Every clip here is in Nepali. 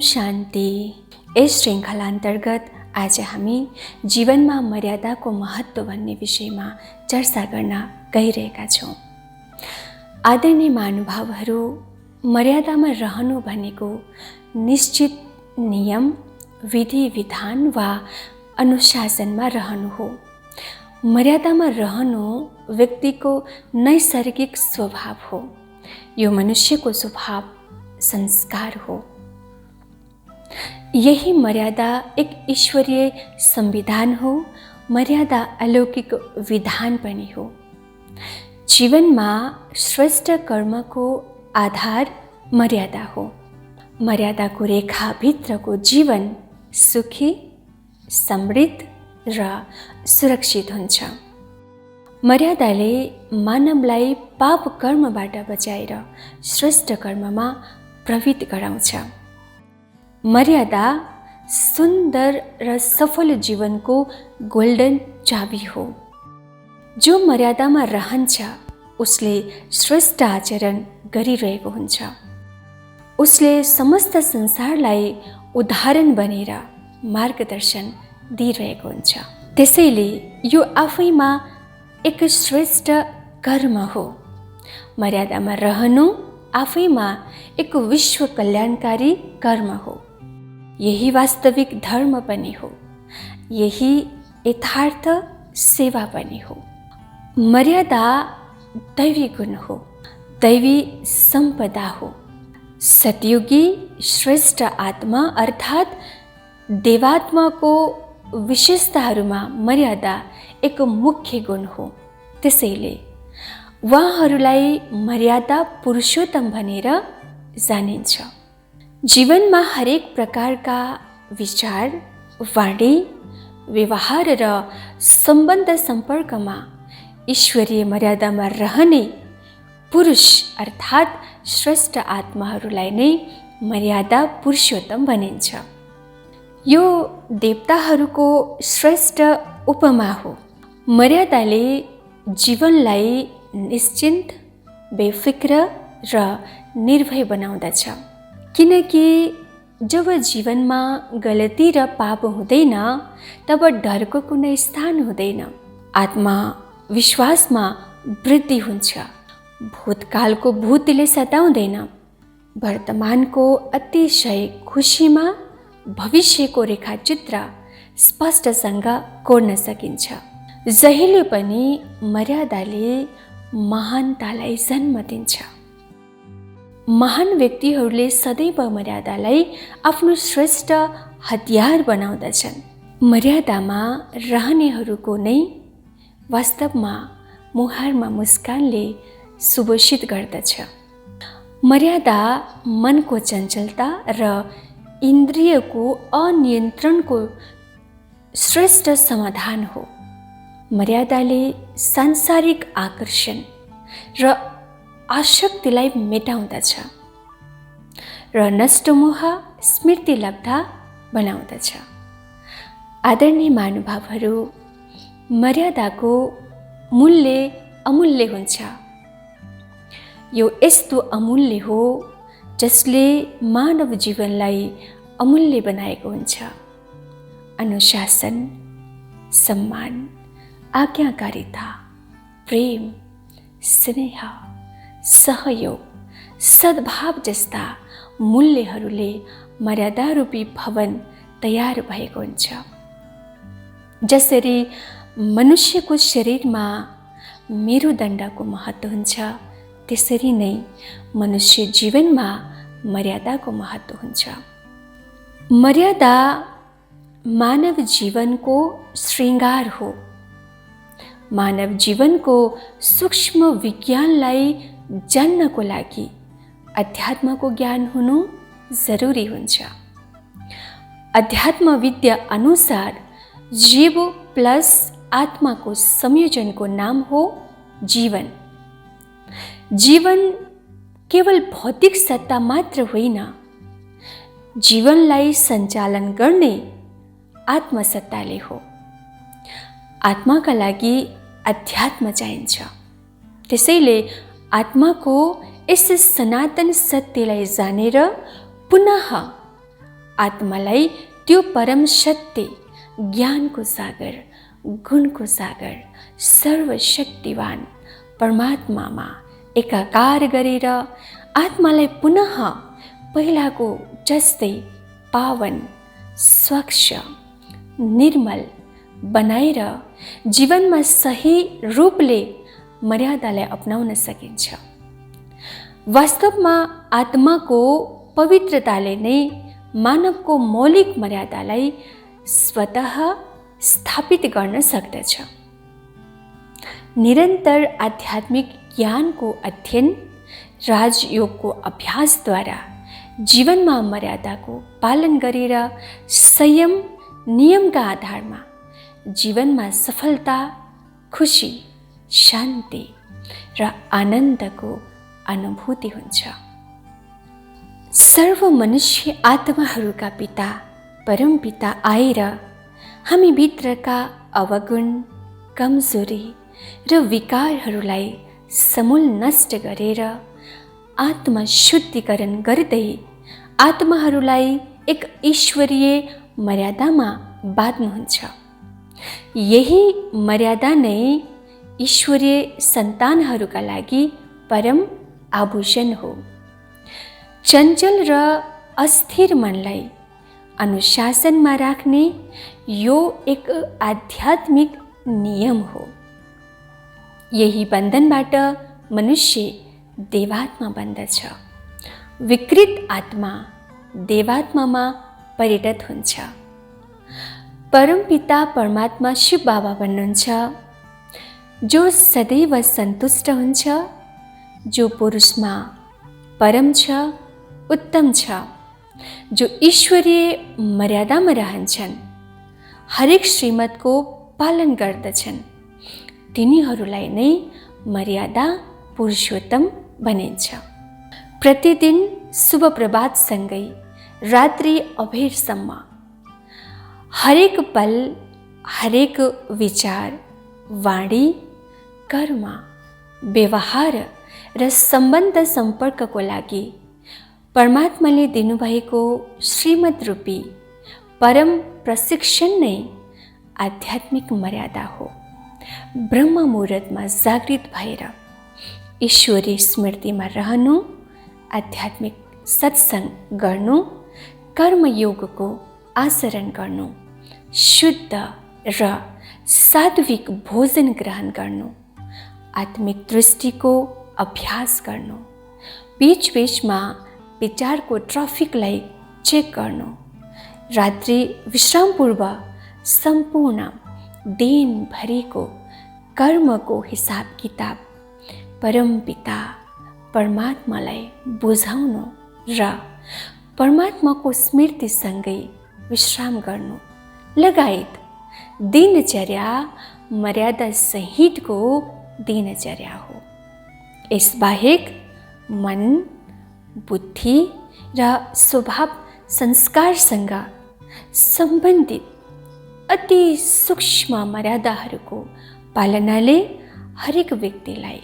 शान्ति। यस श्रृङ्खला अन्तर्गत आज हामी जीवनमा मर्यादाको महत्त्व भन्ने विषयमा चर्चा गर्न गइरहेका छौँ। आदरणीय महानुभावहरू, मर्यादामा रहनु भनेको निश्चित नियम, विधि विधान वा अनुशासनमा रहनु हो। मर्यादामा रहनु व्यक्तिको नैसर्गिक स्वभाव हो। यो मनुष्यको स्वभाव संस्कार हो। यही मर्यादा एक ईश्वरीय संविधान हो। मर्यादा अलौकिक विधान पनि हो। जीवनमा श्रेष्ठ कर्मको आधार मर्यादा हो। मर्यादाको रेखाभित्रको जीवन सुखी, समृद्ध र सुरक्षित हुन्छ। मर्यादाले मानवलाई पाप कर्मबाट बचाएर श्रेष्ठ कर्ममा प्रवृत्त गराउँछ। मर्यादा सुन्दर र सफल जीवनको गोल्डन चाबी हो। जो मर्यादामा रहन्छ उसले श्रेष्ठ आचरण गरिरहेको हुन्छ। उसले समस्त संसारलाई उदाहरण बनेर मार्गदर्शन दिइरहेको हुन्छ। त्यसैले यो आफैमा एक श्रेष्ठ कर्म हो। मर्यादामा रहनु आफैमा एक विश्व कल्याणकारी कर्म हो। यही वास्तविक धर्म पनि हो। यही यथार्थ सेवा पनि हो। मर्यादा दैवी गुण हो, दैवी सम्पदा हो। सतयुगी श्रेष्ठ आत्मा अर्थात् देवात्माको विशेषताहरूमा मर्यादा एक मुख्य गुण हो। त्यसैले उहाँहरूलाई मर्यादा पुरुषोत्तम भनेर जानिन्छ। जीवनमा हरेक प्रकारका विचार, वाणी, व्यवहार र सम्बन्ध सम्पर्कमा ईश्वरीय मर्यादामा रहने पुरुष अर्थात् श्रेष्ठ आत्माहरूलाई नै मर्यादा पुरुषोत्तम भनिन्छ। यो देवताहरूको श्रेष्ठ उपमा हो। मर्यादाले जीवनलाई निश्चिन्त, बेफिक्र र निर्भय बनाउँदछ। किनकि जब जीवनमा गलती र पाप हुँदैन तब डरको कुनै स्थान हुँदैन। आत्मविश्वासमा वृद्धि हुन्छ। भूतकालको भूतले सताउँदैन। वर्तमानको अतिशय खुसीमा भविष्यको रेखाचित्र स्पष्टसँग कोर्न सकिन्छ। जहिले पनि मर्यादाले महानतालाई जन्म दिन्छ। महान व्यक्तिहरूले सदैव मर्यादालाई आफ्नो श्रेष्ठ हतियार बनाउँदछन्। मर्यादामा रहनेहरूको नै वास्तवमा मुहारमा मुस्कानले सुभूषित गर्दछ। मर्यादा मनको चञ्चलता र इन्द्रियको अनियन्त्रणको श्रेष्ठ समाधान हो। मर्यादाले सांसारिक आकर्षण र आसक्तिलाई मेटाउँदछ र नष्टमोह स्मृतिलब्ध बनाउँदछ। आदरणीय महानुभावहरू, मर्यादाको मूल्य अमूल्य हुन्छ। यो यस्तो अमूल्य हो जसले मानव जीवनलाई अमूल्य बनाएको हुन्छ। अनुशासन, सम्मान, आज्ञाकारिता, प्रेम, स्नेह, सहयोग, सद्भाव जस्ता मूल्यहरूले मर्यादारूपी भवन तयार भएको हुन्छ। जसरी मनुष्यको शरीरमा मेरुदण्डको महत्त्व हुन्छ, त्यसरी नै मनुष्य जीवनमा मर्यादाको महत्त्व हुन्छ। मर्यादा मानव जीवनको श्रृङ्गार हो। मानव जीवनको सूक्ष्म विज्ञानलाई जान्नको लागि अध्यात्मको ज्ञान हुनु जरुरी हुन्छ। अध्यात्म विद्या अनुसार जीव प्लस आत्माको संयोजनको नाम हो जीवन। जीवन केवल भौतिक सत्ता मात्र होइन, जीवनलाई सञ्चालन गर्ने आत्मसत्ताले हो। आत्माका लागि अध्यात्म चाहिन्छ। त्यसैले आत्माको यस सनातन सत्यलाई जानेर पुनः आत्मालाई त्यो परम सत्य, ज्ञानको सागर, गुणको सागर, सर्वशक्तिवान परमात्मामा एकाकार गरेर आत्मालाई पुनः पहिलाको जस्तै पावन, स्वच्छ, निर्मल बनाएर जीवनमा सही रूपले मर्यादालाई अपनाउन सकिन्छ। वास्तवमा आत्माको पवित्रताले नै मानवको मौलिक मर्यादालाई स्वतः स्थापित गर्न सक्दछ। निरन्तर आध्यात्मिक ज्ञानको अध्ययन, राजयोगको अभ्यासद्वारा जीवनमा मर्यादाको पालन गरेर संयम, नियमका आधारमा जीवनमा सफलता, खुसी, शान्ति र आनन्दको अनुभूति हुन्छ। सर्व मनुष्य आत्माहरूका पिता परमपिता आएर हामी भित्रका अवगुण, कमजोरी र विकारहरूलाई समूल नष्ट गरेर आत्मा शुद्धिकरण गर्दै आत्माहरूलाई एक ईश्वरीय मर्यादामा बाँध्नुहुन्छ। यही मर्यादा नै ईश्वरीय सन्तानहरूका लागि परम आभूषण हो। चञ्चल र अस्थिर मनलाई अनुशासनमा राख्ने यो एक आध्यात्मिक नियम हो। यही बन्धनबाट मनुष्य देवात्मा बन्दछ। विकृत आत्मा देवात्मामा परिणत हुन्छ। परमपिता परमात्मा शिव बाबा भन्नुहुन्छ, जो सदैव सन्तुष्ट हुन्छ, जो पुरुषमा परम छ, उत्तम छ, जो ईश्वरीय मर्यादामा रहन्छन्, हरेक श्रीमतको पालन गर्दछन्, तिनीहरूलाई नै मर्यादा पुरुषोत्तम भनिन्छ। प्रतिदिन शुभ प्रभातसँगै रात्रि अबेरसम्म हरेक पल, हरेक विचार, वाणी, कर्म, व्यवहार र सम्बन्ध सम्पर्कको लागि परमात्माले दिनुभएको श्रीमत रूपी परम प्रशिक्षण नै आध्यात्मिक मर्यादा हो। ब्रह्म मुहुर्तमा जागृत भएर ईश्वरीय स्मृतिमा रहनु, आध्यात्मिक सत्सङ्ग गर्नु, कर्मयोगको आचरण गर्नु, शुद्ध र सात्विक भोजन ग्रहण गर्नु, आत्मिक दृष्टिको अभ्यास गर्नु, बीचबीचमा विचारको ट्राफिकलाई चेक गर्नु, रात्रि विश्रामपूर्व सम्पूर्ण दिनभरिको कर्मको हिसाब किताब परमपिता परमात्मालाई बुझाउनु र परमात्माको स्मृतिसँगै विश्राम गर्नु लगायत दिनचर्या मर्यादा सहितको दिनचर्या हो। यसबाहेक मन, बुद्धि र स्वभाव संस्कारसँग सम्बन्धित अति सूक्ष्म मर्यादाहरूको पालनाले हरेक व्यक्तिलाई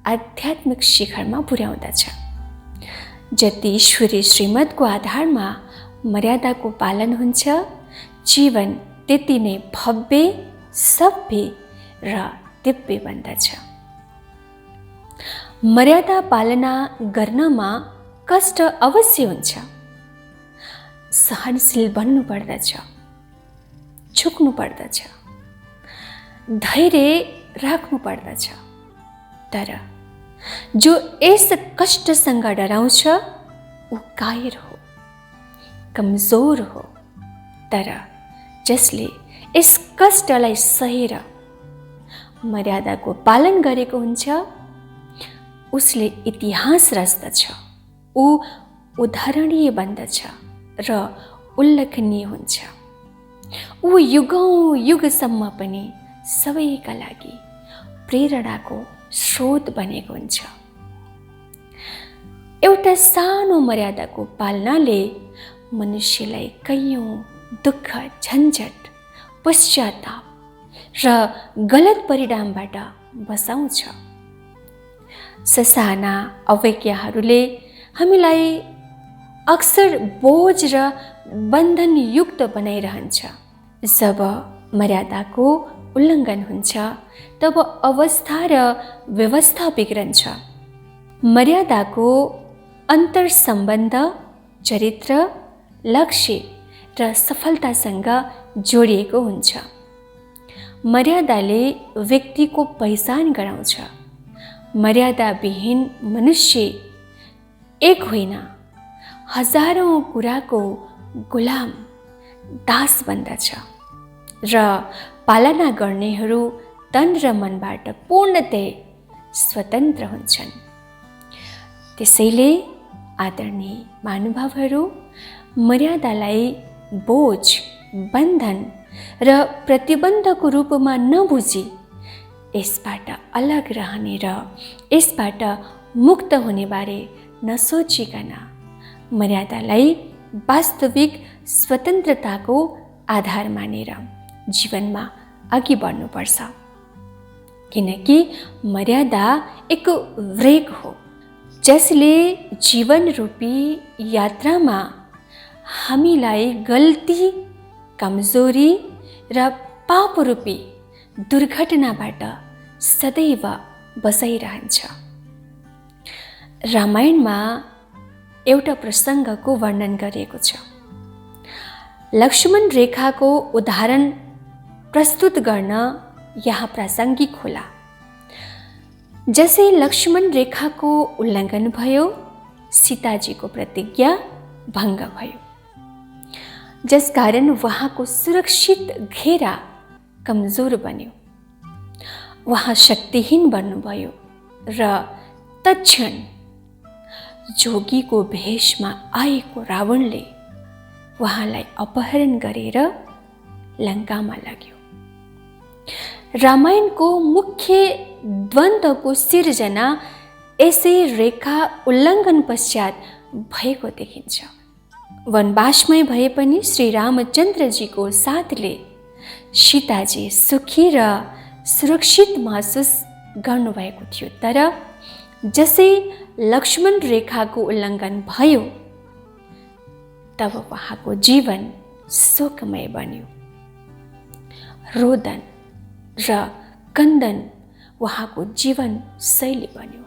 आध्यात्मिक शिखरमा पुर्याउँदछ। जति ईश्वरीय श्रीमतको आधारमा मर्यादाको पालन हुन्छ, जीवन त्यति नै भव्य, सभ्य र दिव्य बन्दछ। मर्यादा पालना गर्नमा कष्ट अवश्य हुन्छ। सहनशील बन्नु पर्दछ, झुक्नु पर्दछ, धैर्य राख्नु पर्दछ। तर जो यस कष्टसँग डराउँछ ऊ कायर हो, कमजोर हो। तर जसले यस कष्टलाई सहेर मर्यादाको पालन गरेको हुन्छ उसले इतिहास रच्दछ। ऊ उदाहरणीय बन्दछ र उल्लेखनीय हुन्छ। ऊ युगौँ युगसम्म पनि सबैका लागि प्रेरणाको स्रोत बनेको हुन्छ। एउटा सानो मर्यादाको पालनाले मनुष्यलाई कैयौँ दुःख, झन्झट, पश्चाताप र गलत परिणामबाट बचाउँछ। ससाना अवज्ञाहरूले हामीलाई अक्सर बोझ र बन्धनयुक्त बनाइरहन्छ। जब मर्यादाको उल्लङ्घन हुन्छ तब अवस्था र व्यवस्था बिग्रन्छ। मर्यादाको अन्तर सम्बन्ध चरित्र, लक्ष्य र सफलतासँग जोडिएको हुन्छ। मर्यादाले व्यक्तिको पहिचान गराउँछ। मर्यादाविहीन मनुष्य एक होइन, हजारौँ कुराको गुलाम दास बन्दछ र पालना गर्नेहरू तन र मनबाट पूर्णतया स्वतन्त्र हुन्छन्। त्यसैले आदरणीय महानुभावहरू, मर्यादालाई बोझ, बन्धन र प्रतिबन्धको रूपमा नबुझी यसबाट अलग रहने र यसबाट मुक्त हुने बारे नसोचिकन मर्यादालाई वास्तविक स्वतन्त्रताको आधार मानेर जीवनमा अघि बढ्नुपर्छ। किनकि मर्यादा एक ब्रेक हो जसले जीवन रूपी यात्रामा हामीलाई गल्ती, कमजोरी र पाप रूपी दुर्घटनाबाट सदैव बचाइरहन्छ। रामायणमा एउटा प्रसङ्गको वर्णन गरिएको छ। लक्ष्मण रेखाको उदाहरण प्रस्तुत गर्न यहाँ प्रासङ्गिक होला। जसै लक्ष्मण रेखाको उल्लङ्घन भयो, सीताजीको प्रतिज्ञा भङ्ग भयो, जसकारण उहाँको सुरक्षित घेरा कमजोर बन्यो। उहाँ शक्तिहीन बन्नुभयो र तत्क्षण जोगीको भेषमा आएको रावणले उहाँलाई अपहरण गरेर लङ्कामा लग्यो। रामायणको मुख्य द्वन्द्वको सिर्जना यसै रेखा उल्लङ्घन पश्चात भएको देखिन्छ। वनवासमै भए पनि श्री रामचन्द्रजीको साथले सीताजी सुखी र सुरक्षित महसुस गर्नुभएको थियो। तर जसै लक्ष्मण रेखाको उल्लङ्घन भयो तब उहाँको जीवन शोकमय बन्यो। रोदन र कन्दन उहाँको जीवन शैली बन्यो।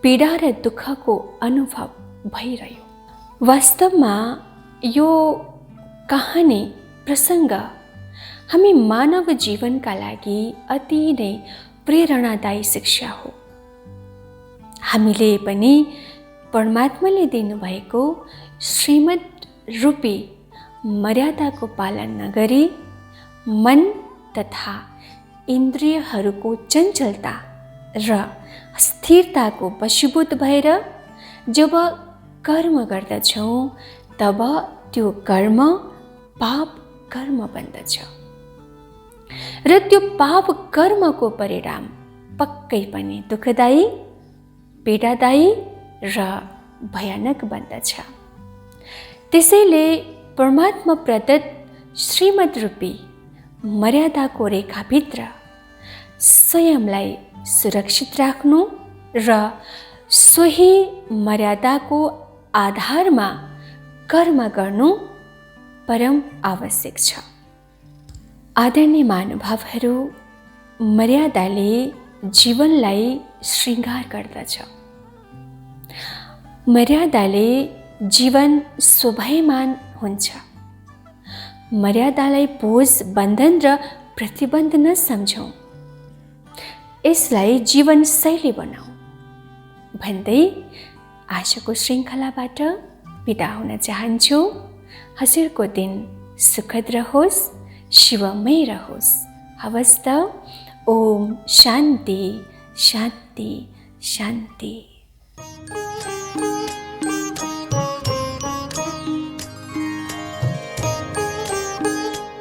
पीडा र दुःखको अनुभव भइरह्यो। वास्तवमा यो कहानी प्रसङ्ग हामी मानव जीवनका लागि अति नै प्रेरणादायी शिक्षा हो। हामीले पनि परमात्माले दिनुभएको श्रीमद् रूपी मर्यादाको पालन नगरी मन तथा इन्द्रियहरूको चञ्चलता र स्थिरताको वशीभूत भएर जब कर्म गर्दछौँ तब त्यो कर्म पाप कर्म बन्दछ र त्यो पाप कर्मको परिणाम पक्कै पनि दुःखदायी, पीडादायी र भयानक बन्दछ। त्यसैले परमात्मा प्रदत्त श्रीमद् रूपी मर्यादाको रेखाभित्र स्वयंलाई सुरक्षित राख्नु र सोही मर्यादाको आधारमा कर्म गर्नु परम आवश्यक छ। आदरणीय महानुभावहरू, मर्यादाले जीवनलाई श्रृङ्गार गर्दछ। मर्यादाले जीवन शोभायमान हुन्छ। मर्यादालाई बोझ, बन्धन र प्रतिबन्ध नसम्झौँ, यसलाई जीवनशैली बनाऊ भन्दै आजको श्रृङ्खलाबाट बिदा हुन चाहन्छु। हजुरको दिन सुखद रहोस्, शिवमय रहोस्। हवस् त। ओम शान्ति शान्ति शान्ति।